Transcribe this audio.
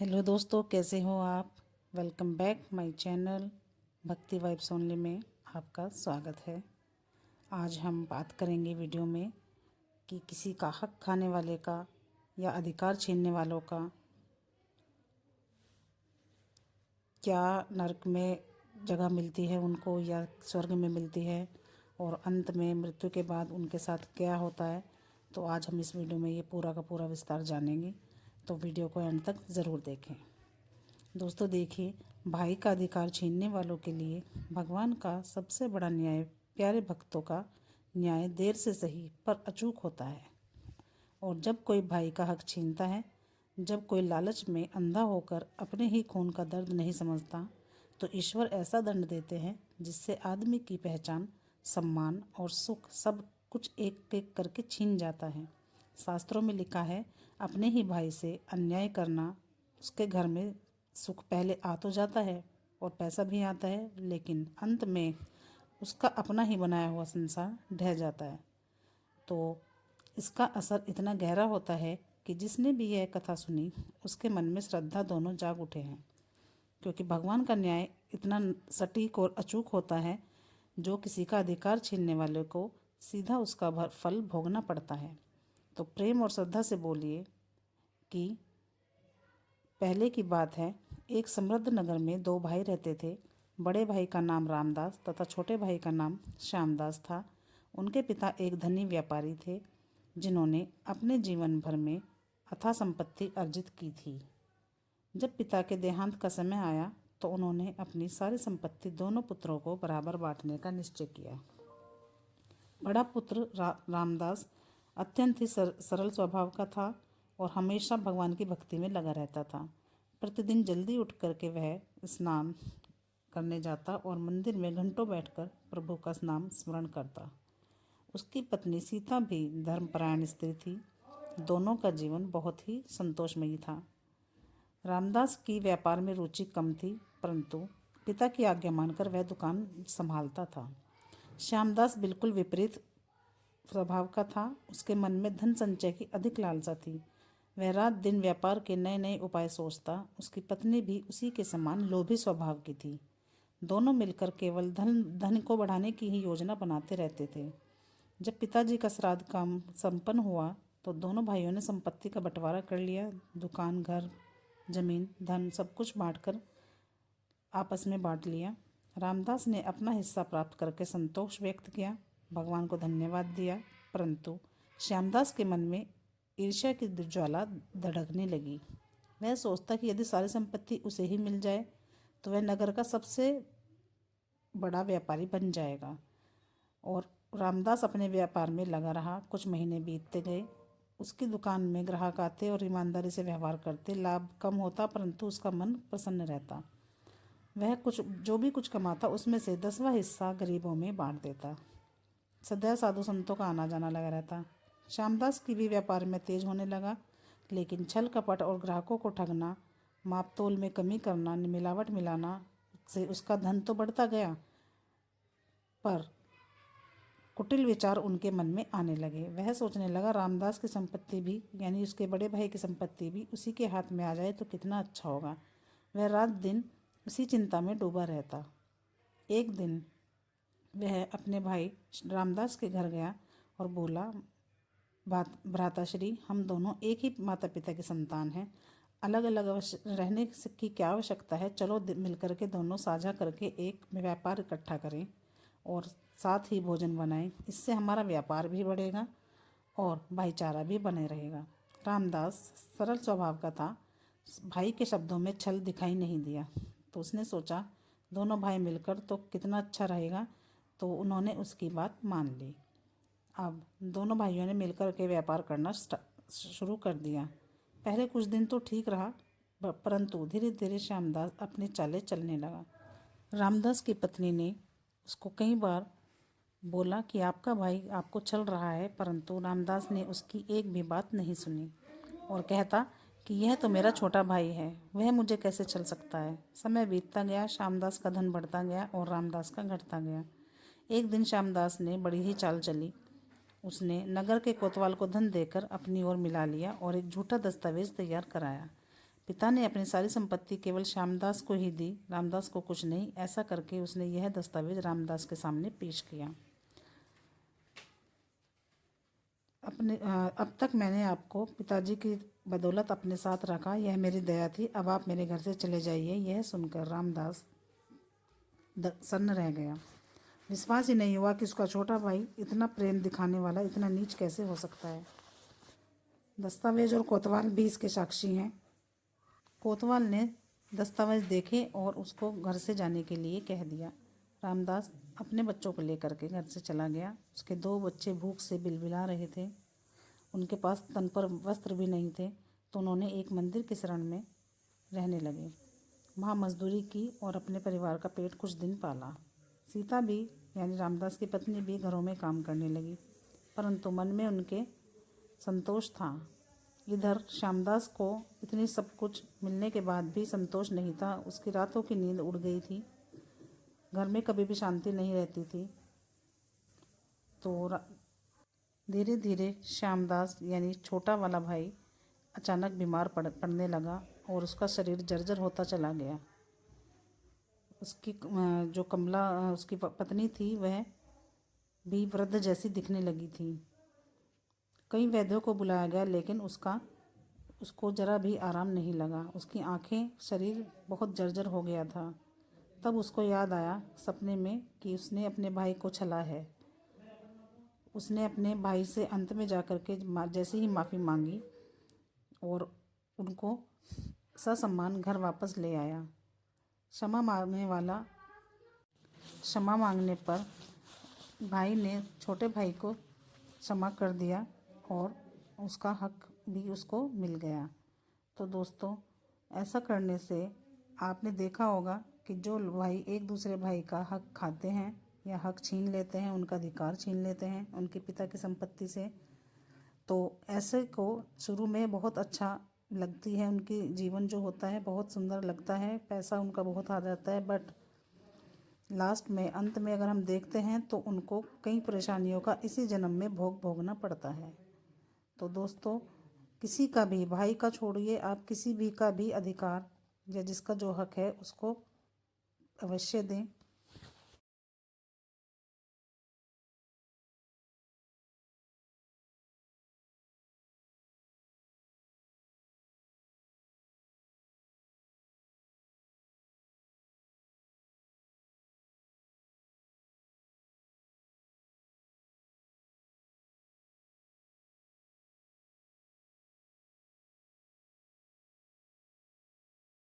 Hello दोस्तों, कैसे हो आप। वेलकम बैक माय चैनल भक्ति वाइब्स ओनली में आपका स्वागत है। आज हम बात करेंगे वीडियो में कि किसी का हक खाने वाले का या अधिकार छीनने वालों का क्या नरक में जगह मिलती है उनको या स्वर्ग में मिलती है, और अंत में मृत्यु के बाद उनके साथ क्या होता है। तो आज हम इस वीडियो में ये पूरा का पूरा विस्तार जानेंगे, तो वीडियो को एंड तक ज़रूर देखें। दोस्तों देखिए, भाई का अधिकार छीनने वालों के लिए भगवान का सबसे बड़ा न्याय प्यारे भक्तों का न्याय देर से सही पर अचूक होता है। और जब कोई भाई का हक छीनता है, जब कोई लालच में अंधा होकर अपने ही खून का दर्द नहीं समझता, तो ईश्वर ऐसा दंड देते हैं जिससे आदमी की पहचान, सम्मान और सुख सब कुछ एक एक करके छीन जाता है। शास्त्रों में लिखा है, अपने ही भाई से अन्याय करना, उसके घर में सुख पहले आ तो जाता है और पैसा भी आता है, लेकिन अंत में उसका अपना ही बनाया हुआ संसार ढह जाता है। तो इसका असर इतना गहरा होता है कि जिसने भी यह कथा सुनी उसके मन में श्रद्धा दोनों जाग उठे हैं, क्योंकि भगवान का न्याय इतना सटीक और अचूक होता है। जो किसी का अधिकार छीनने वाले को सीधा उसका फल भोगना पड़ता है। तो प्रेम और श्रद्धा से बोलिए कि पहले की बात है, एक समृद्ध नगर में दो भाई रहते थे। बड़े भाई का नाम रामदास तथा छोटे भाई का नाम श्यामदास था। उनके पिता एक धनी व्यापारी थे, जिन्होंने अपने जीवन भर में अथाह संपत्ति अर्जित की थी। जब पिता के देहांत का समय आया तो उन्होंने अपनी सारी संपत्ति दोनों पुत्रों को बराबर बांटने का निश्चय किया। बड़ा पुत्र रामदास अत्यंत ही सरल स्वभाव का था और हमेशा भगवान की भक्ति में लगा रहता था। प्रतिदिन जल्दी उठ करके वह स्नान करने जाता और मंदिर में घंटों बैठकर प्रभु का नाम स्मरण करता। उसकी पत्नी सीता भी धर्मपरायण स्त्री थी। दोनों का जीवन बहुत ही संतोषमयी था। रामदास की व्यापार में रुचि कम थी, परंतु पिता की आज्ञा मानकर वह दुकान संभालता था। श्यामदास बिल्कुल विपरीत स्वभाव का था। उसके मन में धन संचय की अधिक लालसा थी। वह रात दिन व्यापार के नए नए उपाय सोचता। उसकी पत्नी भी उसी के समान लोभी स्वभाव की थी। दोनों मिलकर केवल धन को बढ़ाने की ही योजना बनाते रहते थे। जब पिताजी का श्राद्ध काम संपन्न हुआ तो दोनों भाइयों ने संपत्ति का बंटवारा कर लिया। दुकान, घर, जमीन, धन सब कुछ बांटकर आपस में बांट लिया। रामदास ने अपना हिस्सा प्राप्त करके संतोष व्यक्त किया, भगवान को धन्यवाद दिया, परंतु श्यामदास के मन में ईर्ष्या की ज्वाला धड़कने लगी। वह सोचता कि यदि सारी संपत्ति उसे ही मिल जाए तो वह नगर का सबसे बड़ा व्यापारी बन जाएगा। और रामदास अपने व्यापार में लगा रहा। कुछ महीने बीतते गए। उसकी दुकान में ग्राहक आते और ईमानदारी से व्यवहार करते। लाभ कम होता परंतु उसका मन प्रसन्न रहता। वह जो भी कुछ कमाता उसमें से 10वां हिस्सा गरीबों में बांट देता। सदैव साधु संतों का आना जाना लगा रहता। श्यामदास की भी व्यापार में तेज होने लगा, लेकिन छल कपट और ग्राहकों को ठगना, माप तोल में कमी करना, मिलावट मिलाना से उसका धन तो बढ़ता गया, पर कुटिल विचार उनके मन में आने लगे। वह सोचने लगा, रामदास की संपत्ति भी यानी उसके बड़े भाई की संपत्ति भी उसी के हाथ में आ जाए तो कितना अच्छा होगा। वह रात दिन उसी चिंता में डूबा रहता। एक दिन वह अपने भाई रामदास के घर गया और बोला, भ्राताश्री, हम दोनों एक ही माता पिता की संतान हैं। अलग अलग रहने की क्या आवश्यकता है। चलो मिलकर के दोनों साझा करके एक व्यापार इकट्ठा करें और साथ ही भोजन बनाएं। इससे हमारा व्यापार भी बढ़ेगा और भाईचारा भी बने रहेगा। रामदास सरल स्वभाव का था। भाई के शब्दों में छल दिखाई नहीं दिया, तो उसने सोचा दोनों भाई मिलकर तो कितना अच्छा रहेगा। तो उन्होंने उसकी बात मान ली। अब दोनों भाइयों ने मिलकर के व्यापार करना शुरू कर दिया। पहले कुछ दिन तो ठीक रहा, परंतु धीरे धीरे श्यामदास अपनी चालें चलने लगा। रामदास की पत्नी ने उसको कई बार बोला कि आपका भाई आपको छल रहा है, परंतु रामदास ने उसकी एक भी बात नहीं सुनी और कहता कि यह तो मेरा छोटा भाई है, वह मुझे कैसे छल सकता है। समय बीतता गया, श्यामदास का धन बढ़ता गया और रामदास का घटता गया। एक दिन श्यामदास ने बड़ी ही चाल चली। उसने नगर के कोतवाल को धन देकर अपनी ओर मिला लिया और एक झूठा दस्तावेज तैयार कराया। पिता ने अपनी सारी संपत्ति केवल श्यामदास को ही दी, रामदास को कुछ नहीं। ऐसा करके उसने यह दस्तावेज रामदास के सामने पेश किया। अब तक मैंने आपको पिताजी की बदौलत अपने साथ रखा, यह मेरी दया थी। अब आप मेरे घर से चले जाइए। यह सुनकर रामदास सन्न रह गया। विश्वास ही नहीं हुआ कि उसका छोटा भाई इतना प्रेम दिखाने वाला इतना नीच कैसे हो सकता है। दस्तावेज और कोतवाल भी इसके साक्षी हैं। कोतवाल ने दस्तावेज देखे और उसको घर से जाने के लिए कह दिया। रामदास अपने बच्चों को लेकर के घर से चला गया। उसके 2 बच्चे भूख से बिलबिला रहे थे। उनके पास तन पर वस्त्र भी नहीं थे, तो उन्होंने एक मंदिर की शरण में रहने लगे। वहाँ मजदूरी की और अपने परिवार का पेट कुछ दिन पाला। सीता भी यानी रामदास की पत्नी भी घरों में काम करने लगी, परंतु मन में उनके संतोष था। इधर श्यामदास को इतनी सब कुछ मिलने के बाद भी संतोष नहीं था। उसकी रातों की नींद उड़ गई थी। घर में कभी भी शांति नहीं रहती थी। तो धीरे धीरे श्यामदास यानी छोटा वाला भाई अचानक बीमार पड़ने लगा और उसका शरीर जर्जर होता चला गया। उसकी जो कमला उसकी पत्नी थी वह भी वृद्ध जैसी दिखने लगी थी। कई वैद्यों को बुलाया गया, लेकिन उसको जरा भी आराम नहीं लगा। उसकी आंखें, शरीर बहुत जर्जर हो गया था। तब उसको याद आया सपने में कि उसने अपने भाई को छला है। उसने अपने भाई से अंत में जाकर के जैसे ही माफ़ी मांगी और उनको ससम्मान घर वापस ले आया। क्षमा मांगने पर भाई ने छोटे भाई को क्षमा कर दिया और उसका हक भी उसको मिल गया। तो दोस्तों, ऐसा करने से आपने देखा होगा कि जो भाई एक दूसरे भाई का हक खाते हैं या हक छीन लेते हैं, उनका अधिकार छीन लेते हैं उनके पिता की संपत्ति से, तो ऐसे को शुरू में बहुत अच्छा लगती है। उनकी जीवन जो होता है बहुत सुंदर लगता है, पैसा उनका बहुत आ जाता है, बट लास्ट में अंत में अगर हम देखते हैं तो उनको कई परेशानियों का इसी जन्म में भोगना पड़ता है। तो दोस्तों, किसी का भी, भाई का छोड़िए, आप किसी भी का भी अधिकार या जिसका जो हक है उसको अवश्य दें।